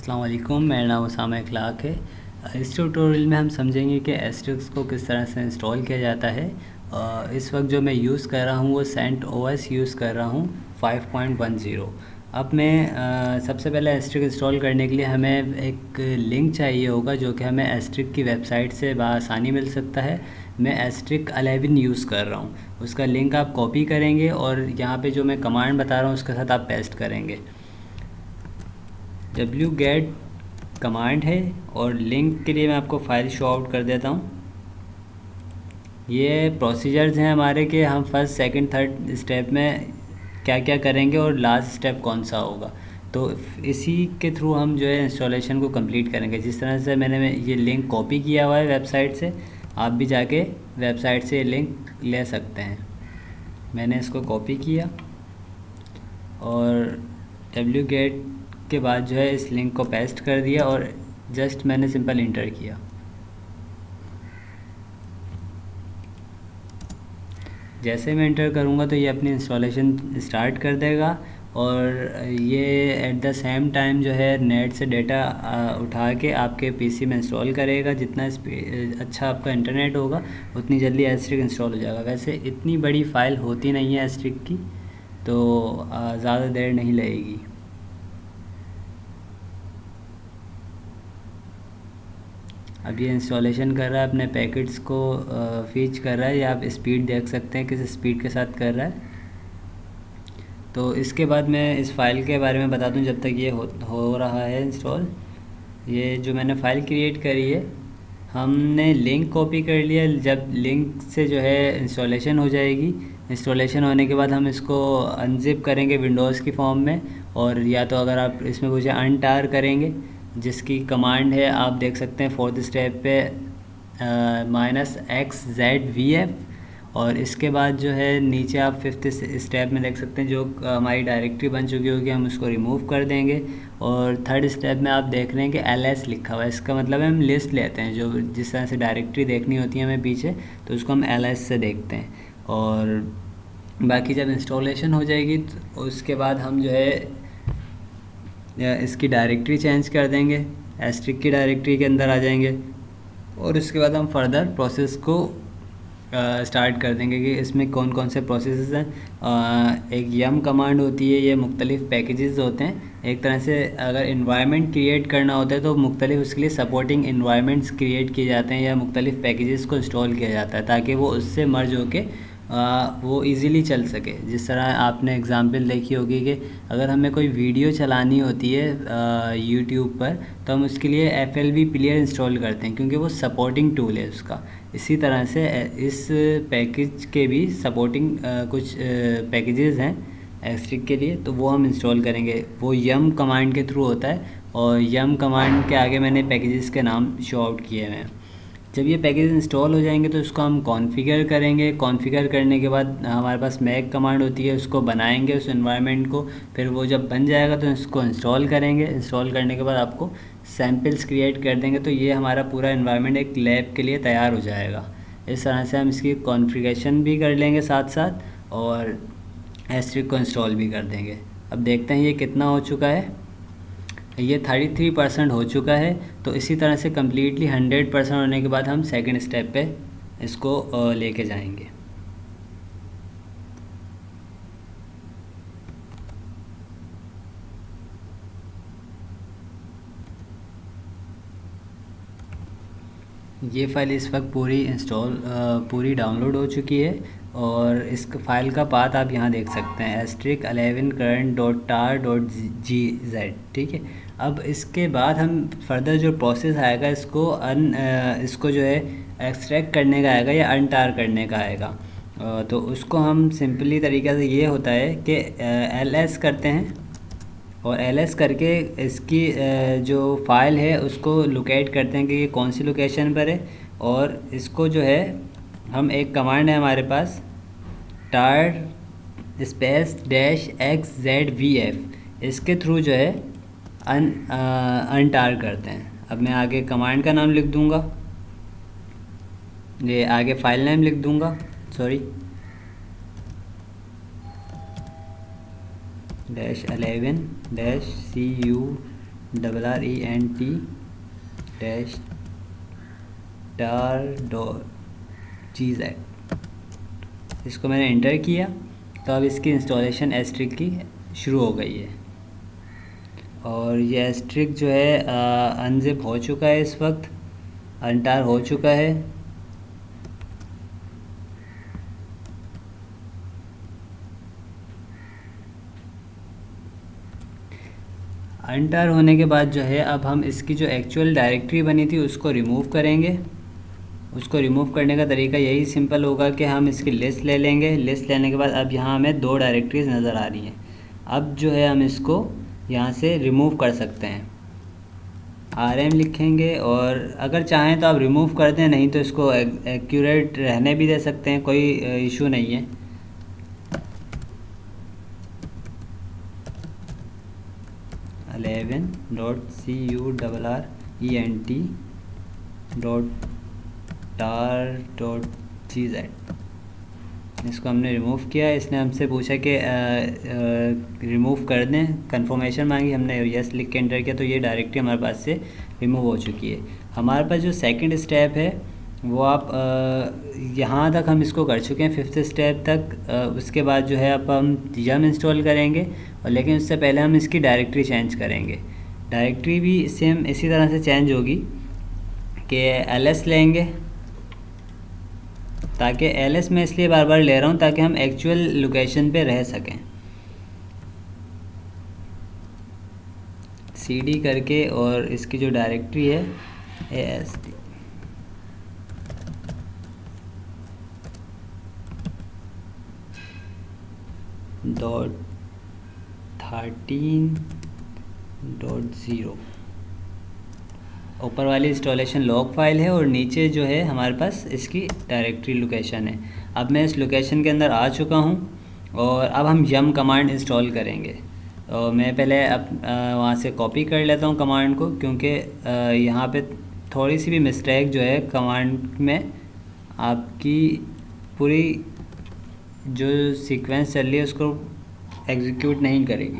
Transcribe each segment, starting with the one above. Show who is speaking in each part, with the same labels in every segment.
Speaker 1: अस्सलाम वालेकुम, मेरा नाम उसामा इखलाक है। इस ट्यूटोरियल में हम समझेंगे कि एस्ट्रिक्स को किस तरह से इंस्टॉल किया जाता है। इस वक्त जो मैं यूज़ कर रहा हूँ वो CentOS यूज़ कर रहा हूँ 5.10। अब मैं सबसे पहले एस्ट्रिक इंस्टॉल करने के लिए हमें एक लिंक चाहिए होगा जो कि हमें एस्ट्रिक की वेबसाइट से बआसानी मिल सकता है। मैं एस्ट्रिक 11 यूज़ कर रहा हूँ, उसका लिंक आप कॉपी करेंगे और यहाँ पे जो मैं कमांड बता रहा हूँ उसके साथ आप पेस्ट करेंगे। wget कमांड है और लिंक के लिए मैं आपको फ़ाइल शो आउट कर देता हूँ। ये प्रोसीजर्स हैं हमारे कि हम फर्स्ट सेकंड थर्ड स्टेप में क्या क्या करेंगे और लास्ट स्टेप कौन सा होगा, तो इसी के थ्रू हम जो है इंस्टॉलेशन को कंप्लीट करेंगे। जिस तरह से मैंने ये लिंक कॉपी किया हुआ है वेबसाइट से, आप भी जाके वेबसाइट से लिंक ले सकते हैं। मैंने इसको कॉपी किया और wget के बाद जो है इस लिंक को पेस्ट कर दिया और जस्ट मैंने सिंपल इंटर किया। जैसे मैं इंटर करूँगा तो ये अपनी इंस्टॉलेशन स्टार्ट कर देगा और ये एट द सेम टाइम जो है नेट से डेटा उठा के आपके पीसी में इंस्टॉल करेगा। जितना अच्छा आपका इंटरनेट होगा उतनी जल्दी एस्ट्रिक इंस्टॉल हो जाएगा। वैसे इतनी बड़ी फ़ाइल होती नहीं है एस्ट्रिक की, तो ज़्यादा देर नहीं लगेगी। अब ये इंस्टॉलेशन कर रहा है, अपने पैकेट्स को फीच कर रहा है। या आप स्पीड देख सकते हैं किस स्पीड के साथ कर रहा है। तो इसके बाद मैं इस फ़ाइल के बारे में बता दूं जब तक ये हो रहा है इंस्टॉल। ये जो मैंने फ़ाइल क्रिएट करी है, हमने लिंक कॉपी कर लिया। जब लिंक से जो है इंस्टॉलेशन हो जाएगी, इंस्टॉलेशन होने के बाद हम इसको अनजिप करेंगे विंडोज़ की फॉर्म में। और या तो अगर आप इसमें कुछ अनटार करेंगे, जिसकी कमांड है आप देख सकते हैं फोर्थ स्टेप पे -XZVF। और इसके बाद जो है नीचे आप फिफ्थ स्टेप में देख सकते हैं जो हमारी डायरेक्टरी बन चुकी होगी, हम उसको रिमूव कर देंगे। और थर्ड स्टेप में आप देख रहे हैं कि LS लिखा हुआ है। इसका मतलब है हम लिस्ट लेते हैं, जो जिस तरह से डायरेक्टरी देखनी होती है हमें पीछे, तो उसको हम LS से देखते हैं। और बाकी जब इंस्टॉलेशन हो जाएगी तो उसके बाद हम जो है इसकी डायरेक्टरी चेंज कर देंगे, एस्ट्रिक की डायरेक्टरी के अंदर आ जाएंगे। और उसके बाद हम फर्दर प्रोसेस को स्टार्ट कर देंगे कि इसमें कौन कौन से प्रोसेसेस हैं। एक यम कमांड होती है, ये मुख्तलिफ़ पैकेजेस होते हैं। एक तरह से अगर इन्वायरमेंट क्रिएट करना होता है तो मुख्तलिफ उसके लिए सपोर्टिंग इन्वायरमेंट्स क्रिएट किए जाते हैं या मुख्तलिफ़ पैकेजेस को इंस्टॉल किया जाता है ताकि वो उससे मर्ज होके वो इजीली चल सके। जिस तरह आपने एग्जांपल देखी होगी कि अगर हमें कोई वीडियो चलानी होती है यूट्यूब पर, तो हम उसके लिए FLV प्लेयर इंस्टॉल करते हैं क्योंकि वो सपोर्टिंग टूल है उसका। इसी तरह से इस पैकेज के भी सपोर्टिंग कुछ पैकेजेस हैं एस्ट्रिक के लिए, तो वो हम इंस्टॉल करेंगे। वो यम कमांड के थ्रू होता है और यम कमांड के आगे मैंने पैकेजेस के नाम शो आउट किए हुए हैं। जब ये पैकेज इंस्टॉल हो जाएंगे तो उसको हम कॉन्फ़िगर करेंगे। कॉन्फ़िगर करने के बाद हमारे पास मैक कमांड होती है, उसको बनाएंगे उस एनवायरनमेंट को। फिर वो जब बन जाएगा तो इसको इंस्टॉल करेंगे। इंस्टॉल करने के बाद आपको सैम्पल्स क्रिएट कर देंगे, तो ये हमारा पूरा एनवायरनमेंट एक लैब के लिए तैयार हो जाएगा। इस तरह से हम इसकी कॉन्फ़िगरेशन भी कर लेंगे साथ साथ और एस्ट्रिक को इंस्टॉल भी कर देंगे। अब देखते हैं ये कितना हो चुका है। ये 33% हो चुका है। तो इसी तरह से कम्प्लीटली 100% होने के बाद हम सेकंड स्टेप पे इसको लेके जाएंगे। ये फ़ाइल इस वक्त पूरी डाउनलोड हो चुकी है और इस फाइल का पाथ आप यहाँ देख सकते हैं *11 current.tar.gz। ठीक है। अब इसके बाद हम फर्दर जो प्रोसेस आएगा इसको जो है एक्सट्रैक्ट करने का आएगा या अनटार करने का आएगा। तो उसको हम सिंपली तरीक़े से ये होता है कि LS करते हैं और LS करके इसकी जो फ़ाइल है उसको लोकेट करते हैं कि ये कौन सी लोकेशन पर है। और इसको जो है हम एक कमांड है हमारे पास tar -XZVF, इसके थ्रू जो है अनटार करते हैं। अब मैं आगे कमांड का नाम लिख दूँगा, ये आगे फ़ाइल नेम लिख दूँगा, sorry -11-cu RRENT dash tar dot gz। इसको मैंने इंटर किया तो अब इसकी इंस्टॉलेशन एस्ट्रिक की शुरू हो गई है। और ये एस्ट्रिक जो है अनजिप हो चुका है, इस वक्त अनटार हो चुका है। अनटार होने के बाद जो है अब हम इसकी जो एक्चुअल डायरेक्टरी बनी थी उसको रिमूव करेंगे। उसको रिमूव करने का तरीका यही सिंपल होगा कि हम इसकी लिस्ट ले लेंगे। लिस्ट लेने के बाद अब यहाँ हमें 2 डायरेक्टरीज नज़र आ रही हैं। अब जो है हम इसको यहाँ से रिमूव कर सकते हैं। RM लिखेंगे और अगर चाहें तो आप रिमूव कर दें, नहीं तो इसको एक्यूरेट रहने भी दे सकते हैं, कोई इशू नहीं है। $11.CURRENT.tar.gz इसको हमने रिमूव किया। इसने हमसे पूछा कि रिमूव कर दें, कंफर्मेशन मांगी, हमने यस लिख के एंटर किया तो ये डायरेक्टरी हमारे पास से रिमूव हो चुकी है। हमारे पास जो सेकंड स्टेप है वो आप यहाँ तक हम इसको कर चुके हैं, 5th स्टेप तक। उसके बाद जो है अब हम यम इंस्टॉल करेंगे, और लेकिन उससे पहले हम इसकी डायरेक्टरी चेंज करेंगे। डायरेक्टरी भी सेम इसी तरह से चेंज होगी कि ls लेंगे, ताकि ls में इसलिए बार बार ले रहा हूँ ताकि हम एक्चुअल लोकेशन पे रह सकें। cd करके और इसकी जो डायरेक्टरी है ast .13.0 ऊपर वाली इंस्टॉलेशन लॉग फाइल है और नीचे जो है हमारे पास इसकी डायरेक्टरी लोकेशन है। अब मैं इस लोकेशन के अंदर आ चुका हूँ और अब हम यम कमांड इंस्टॉल करेंगे। और मैं पहले अब वहाँ से कॉपी कर लेता हूँ कमांड को, क्योंकि यहाँ पे थोड़ी सी भी मिस्टेक जो है कमांड में आपकी पूरी जो सीक्वेंस चल रही है उसको एग्जीक्यूट नहीं करेगी।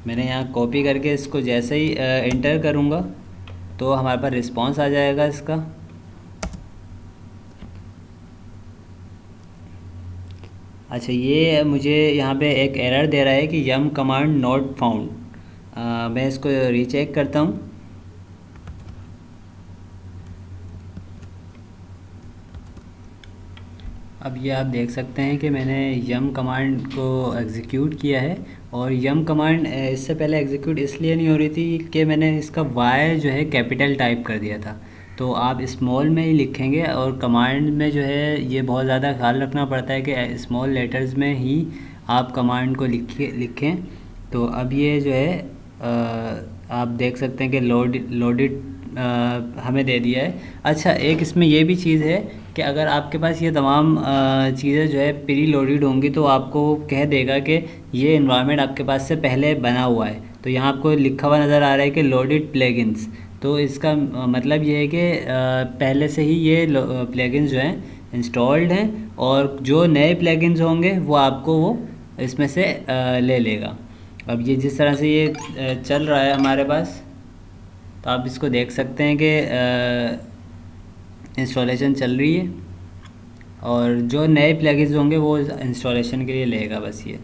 Speaker 1: मैंने यहाँ कॉपी करके इसको जैसे ही एंटर करूँगा तो हमारे पास रिस्पांस आ जाएगा इसका। अच्छा, ये मुझे यहाँ पे एक एरर दे रहा है कि यम कमांड नॉट फाउंड। मैं इसको रीचेक करता हूँ। अब ये आप देख सकते हैं कि मैंने यम कमांड को एग्जीक्यूट किया है, और यम कमांड इससे पहले एग्जीक्यूट इसलिए नहीं हो रही थी कि मैंने इसका y जो है कैपिटल टाइप कर दिया था। तो आप स्मॉल में ही लिखेंगे, और कमांड में जो है ये बहुत ज़्यादा ख्याल रखना पड़ता है कि स्मॉल लेटर्स में ही आप कमांड को लिखें। तो अब ये जो है आप देख सकते हैं कि लोडेड हमें दे दिया है। अच्छा, एक इसमें ये भी चीज़ है कि अगर आपके पास ये तमाम चीज़ें जो है प्री लोडेड होंगी तो आपको कह देगा कि ये इन्वायरमेंट आपके पास से पहले बना हुआ है। तो यहाँ आपको लिखा हुआ नज़र आ रहा है कि लोडेड प्लगइन्स, तो इसका मतलब ये है कि पहले से ही ये प्लगइन्स जो हैं इंस्टॉल्ड हैं, और जो नए प्लगइन्स होंगे वो आपको वो इसमें से ले लेगा। अब ये जिस तरह से ये चल रहा है हमारे पास, तो आप इसको देख सकते हैं कि इंस्टॉलेशन चल रही है, और जो नए प्लगइन्स होंगे वो इंस्टॉलेशन के लिए लेगा बस ये।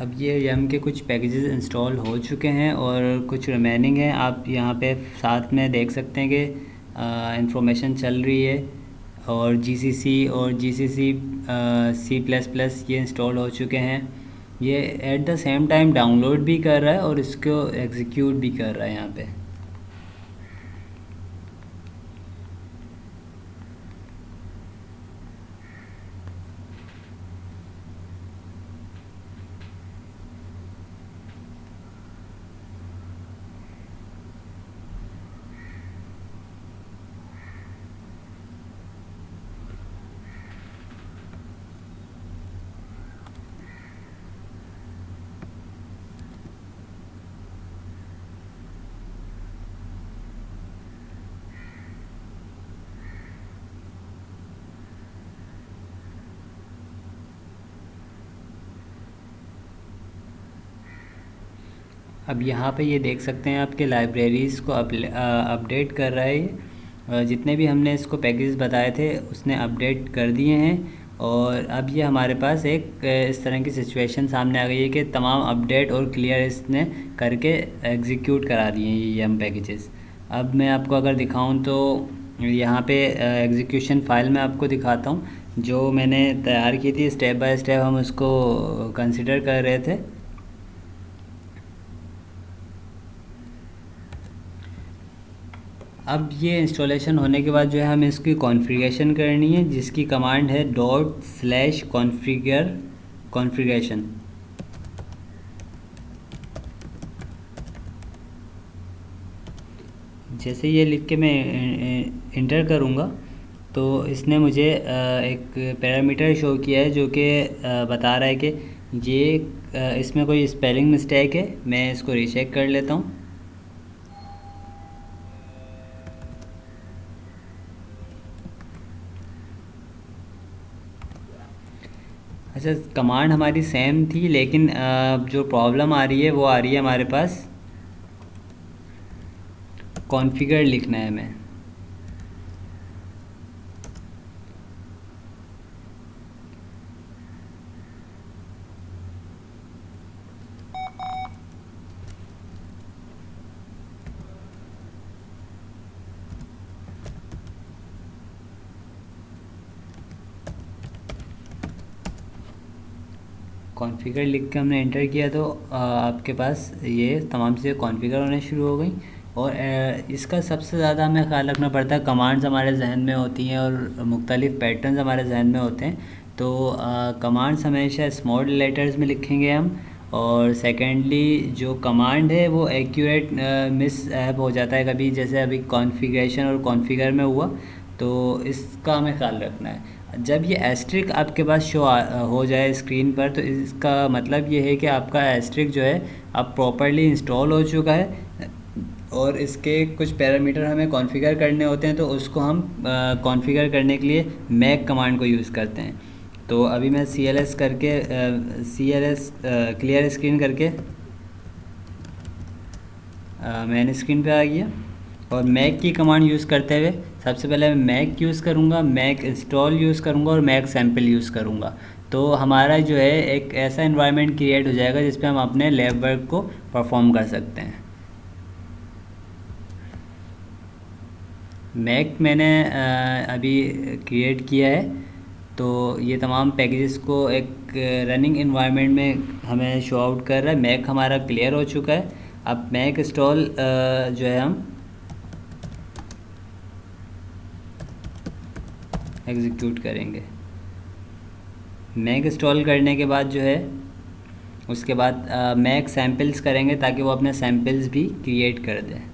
Speaker 1: अब ये यम के कुछ पैकेजेस इंस्टॉल हो चुके हैं और कुछ रिमेनिंग हैं। आप यहाँ पे साथ में देख सकते हैं कि इंफॉर्मेशन चल रही है, और GCC और GCC C++ ये इंस्टॉल हो चुके हैं। ये at the same time download भी कर रहा है और इसको एग्जीक्यूट भी कर रहा है यहाँ पे। अब यहाँ पे ये देख सकते हैं आपके लाइब्रेरीज़ को अपडेट कर रहा है ये। जितने भी हमने इसको पैकेज बताए थे उसने अपडेट कर दिए हैं। और अब ये हमारे पास एक इस तरह की सिचुएशन सामने आ गई है कि तमाम अपडेट और क्लियर इसने करके एग्जीक्यूट करा दिए हैं ये हम पैकेजेस। अब मैं आपको अगर दिखाऊं तो यहाँ पे एग्जीक्यूशन फ़ाइल मैं आपको दिखाता हूँ जो मैंने तैयार की थी। स्टेप बाय स्टेप हम उसको कंसिडर कर रहे थे। अब ये इंस्टॉलेशन होने के बाद जो है हमें इसकी कॉन्फ़िगरेशन करनी है, जिसकी कमांड है ./configuration। जैसे ये लिख के मैं इंटर करूँगा तो इसने मुझे एक पैरामीटर शो किया है जो कि बता रहा है कि ये इसमें कोई स्पेलिंग मिस्टेक है। मैं इसको रीचेक कर लेता हूँ। अच्छा, कमांड हमारी सेम थी लेकिन जो प्रॉब्लम आ रही है वो आ रही है हमारे पास कॉन्फ़िगर लिखना है हमें। कॉन्फ़िगर लिख के हमने इंटर किया तो आपके पास ये तमाम चीज़ें कॉन्फ़िगर होने शुरू हो गई। और इसका सबसे ज़्यादा हमें ख्याल रखना पड़ता है, कमांड्स हमारे जहन में होती हैं और मुख्तलिफ़ पैटर्न्स हमारे जहन में होते हैं। तो कमांड्स हमेशा स्मॉल लेटर्स में लिखेंगे हम। और सेकेंडली जो कमांड है वो एक्यूरेट मिस हो जाता है कभी, जैसे अभी कॉन्फ़िगरेशन और कॉन्फ़िगर में हुआ, तो इसका हमें ख्याल रखना है। जब ये एस्ट्रिक आपके पास शो हो जाए स्क्रीन पर तो इसका मतलब ये है कि आपका एस्ट्रिक जो है अब प्रॉपर्ली इंस्टॉल हो चुका है और इसके कुछ पैरामीटर हमें कॉन्फ़िगर करने होते हैं, तो उसको हम कॉन्फ़िगर करने के लिए मैक कमांड को यूज़ करते हैं। तो अभी मैं CLS करके CLS क्लियर स्क्रीन करके मैंने स्क्रीन पे आ गया। और मैक की कमांड यूज़ करते हुए सबसे पहले मैं मैक यूज़ करूँगा, मैक इंस्टॉल यूज़ करूँगा और मैक सैम्पल यूज़ करूँगा। तो हमारा जो है एक ऐसा इन्वायरमेंट क्रिएट हो जाएगा जिस पे हम अपने लैब वर्क को परफॉर्म कर सकते हैं। मैक मैंने अभी क्रिएट किया है, तो ये तमाम पैकेजेस को एक रनिंग इन्वायरमेंट में हमें शो आउट कर रहा है। मैक हमारा क्लियर हो चुका है। अब मैक इंस्टॉल जो है हम एग्जीक्यूट करेंगे। मैक इंस्टॉल करने के बाद जो है उसके बाद मैक सैम्पल्स करेंगे ताकि वो अपने सैम्पल्स भी क्रिएट कर दे।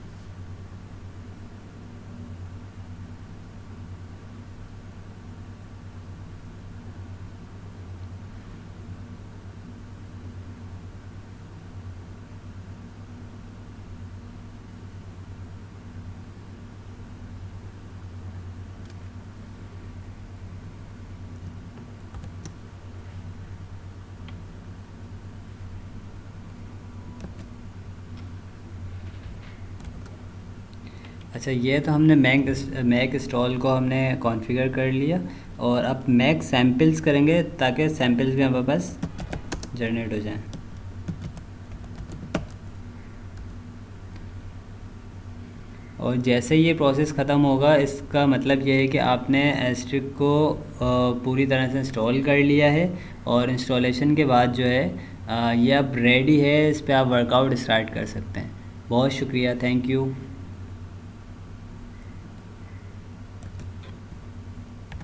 Speaker 1: अच्छा, ये तो हमने मैक इंस्टॉल को हमने कॉन्फ़िगर कर लिया। और अब मैक सैम्पल्स करेंगे ताकि सैम्पल्स भी हमारे पास जनरेट हो जाएं। और जैसे ये प्रोसेस ख़त्म होगा इसका मतलब ये है कि आपने एस्ट्रिक को पूरी तरह से इंस्टॉल कर लिया है। और इंस्टॉलेशन के बाद जो है ये अब रेडी है, इस पर आप वर्कआउट स्टार्ट कर सकते हैं। बहुत शुक्रिया, थैंक यू।